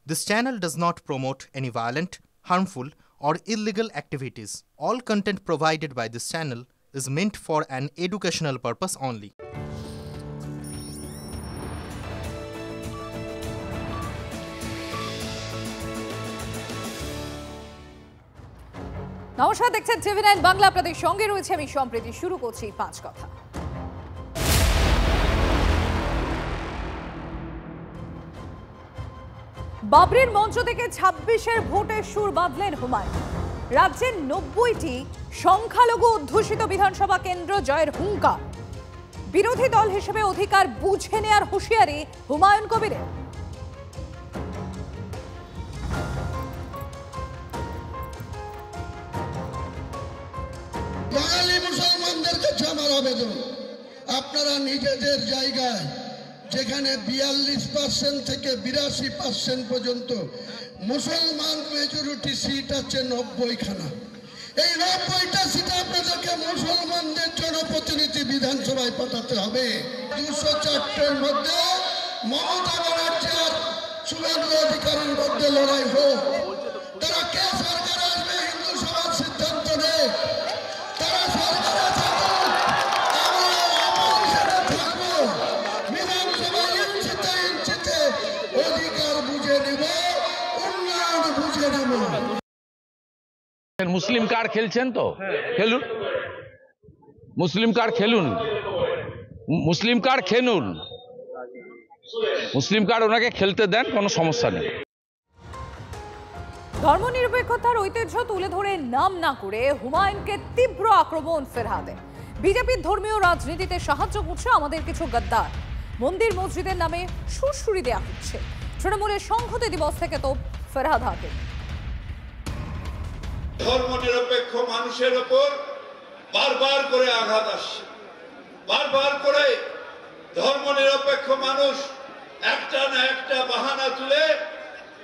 This channel does not promote any violent, harmful, or illegal activities. All content provided by this channel is meant for an educational purpose only. নমস্কার, দেখছেন TV9 Bangla. আপনাদের সঙ্গে রয়েছে আমি সম্প্রীতি। শুরু করছি পাঁচ কথা। বাবরির মঞ্চ থেকে 26-এর ভোটের সুর বাঁধলেন হুমায়ুন। রাজ্যের 90টি সংখ্যালঘু অধ্যুষিত বিধানসভা কেন্দ্র জয়ের হুঙ্কার। বিরোধী দল হিসেবে অধিকার বুঝে নেওয়ার হুঁশিয়ারি হুমায়ুন কবিরের। বাঙালি মুসলমানদের কাছে আমার আবেদন, আপনারা নিজেদের জায়গায় যেখানে 42% থেকে 82% পর্যন্ত মুসলমান মেজরিটি সিট আছে 90খানা, এই 90টা সিট আপনাদেরকে মুসলমানদের জনপ্রতিনিধি বিধানসভায় পাঠাতে হবে। 204-এর মধ্যে মমতা ব্যানার্জি আর শুভেন্দু অধিকারীর মধ্যে লড়াই হোক। তারা কে সরকার আসবে হিন্দু সমাজ সিদ্ধান্ত নেই। মুসলিম কার্ড খেলছেন তো খেলুন, মুসলিম কার্ড খেলুন, মুসলিম কার্ড খেলুন, মুসলিম কার্ড ওনাকে খেলতে দেন, কোনো সমস্যা নেই। ধর্মনিরপেক্ষতার ঐতিহ্য তুলে ধরে নাম না করে হুমায়ুনকে তীব্র আক্রমণ ফেরহাদের। বিজেপির ধর্মীয় রাজনীতিতে সাহায্য করছে আমাদের কিছু গদ্দার। মন্দির মসজিদের নামে সুরসুরি দেওয়া হচ্ছে। তৃণমূলের সংহতি দিবস থেকে তো ফেরহাদ হাকিম। ধর্মনিরপেক্ষ মানুষের উপর বারবার করে আঘাত আসছে, বারবার করে ধর্মনিরপেক্ষ মানুষ একটা না একটা বাহানা তুলে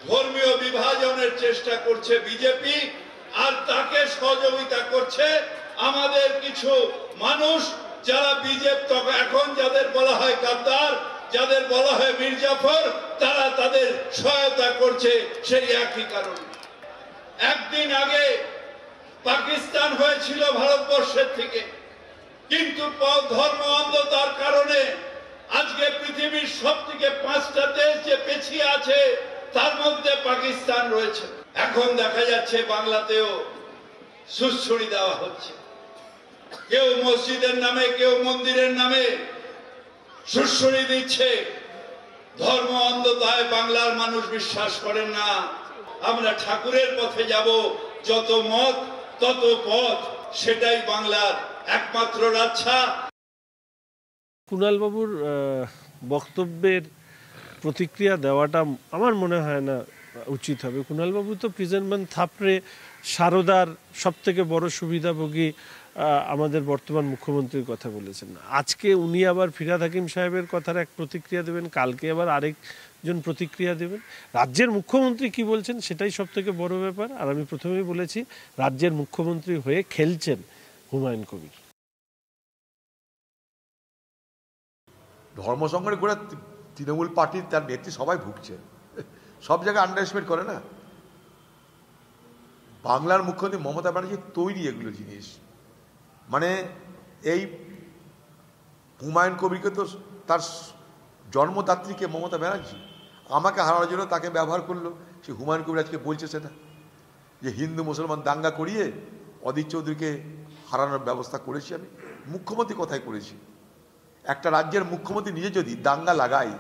ধর্মীয় বিভাজনের চেষ্টা করছে বিজেপি, আর তাকে সহযোগিতা করছে আমাদের কিছু মানুষ যারা বিজেপি এখন যাদের বলা হয় গাদ্দার, যাদের বলা হয় মীর জাফর, তারা তাদের সহায়তা করছে সেই একই কারণে। একদিন আগে পাকিস্তান হয়েছিল ভারতবর্ষের থেকে, কিন্তু ধর্ম অন্ধতার কারণে আজকে পৃথিবীর সবথেকে 5টা দেশ যে পিছিয়ে আছে তার মধ্যে পাকিস্তান রয়েছে। এখন দেখা যাচ্ছে বাংলাতেও সুরসুরি দেওয়া হচ্ছে। কেউ মসজিদের নামে, কেউ মন্দিরের নামে সুরসুরি দিচ্ছে। ধর্ম অন্ধতায় বাংলার মানুষ বিশ্বাস করেন না। আমরা ঠাকুরের পথে যাব, যত মত তত পথ, সেটাই বাংলার একমাত্র রাস্তা। কুণাল বাবুর বক্তব্যের প্রতিক্রিয়া দেওয়াটা আমার মনে হয় না উচিত হবে। কুণাল বাবু তো প্রিজনম্যান থাপড়ে সারদার সব থেকে বড় সুবিধাভোগী আমাদের বর্তমান মুখ্যমন্ত্রীর কথা বলেছেন। আজকে উনি আবার ফিরহাদ হাকিম সাহেবের কথার এক প্রতিক্রিয়া দেবেন, কালকে আবার আরেকজন প্রতিক্রিয়া দেবেন। রাজ্যের মুখ্যমন্ত্রী কি বলছেন সেটাই সব থেকে বড় ব্যাপার। আর আমি প্রথমেই বলেছি, রাজ্যের মুখ্যমন্ত্রী হয়ে খেলছেন হুমায়ুন কবির। ধর্ম সংকটে করে তৃণমূল পার্টির তার নেত্রী সবাই ভুগছে, সব জায়গায় আন্ডার এস্টিমেট করে না। বাংলার মুখ্যমন্ত্রী মমতা ব্যানার্জি তৈরি এগুলো জিনিস, মানে এই হুমায়ুন কবিরকে তো তার জন্মদাত্রীকে মমতা ব্যানার্জি আমাকে হারানোর জন্য তাকে ব্যবহার করলো। সে হুমায়ুন কবির আজকে বলছে সেটা, যে হিন্দু মুসলমান দাঙ্গা করিয়ে অধীর চৌধুরীকে হারানোর ব্যবস্থা করেছি আমি। মুখ্যমন্ত্রী কথাই করেছি। একটা রাজ্যের মুখ্যমন্ত্রী নিজে যদি দাঙ্গা লাগায়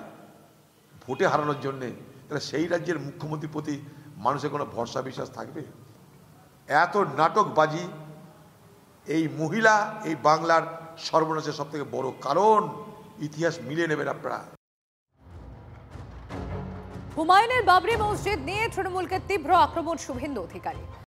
ভোটে হারানোর জন্যে, তাহলে সেই রাজ্যের মুখ্যমন্ত্রীর প্রতি মানুষের কোনো ভরসা বিশ্বাস থাকবে? এত নাটকবাজি এই মহিলা এই বাংলার সর্বনাশের সব থেকে বড় কারণ। ইতিহাস মিলিয়ে নেবেন আপনারা। হুমায়ুনের বাবরি মসজিদ নিয়ে তৃণমূলকে তীব্র আক্রমণ শুভেন্দু অধিকারী।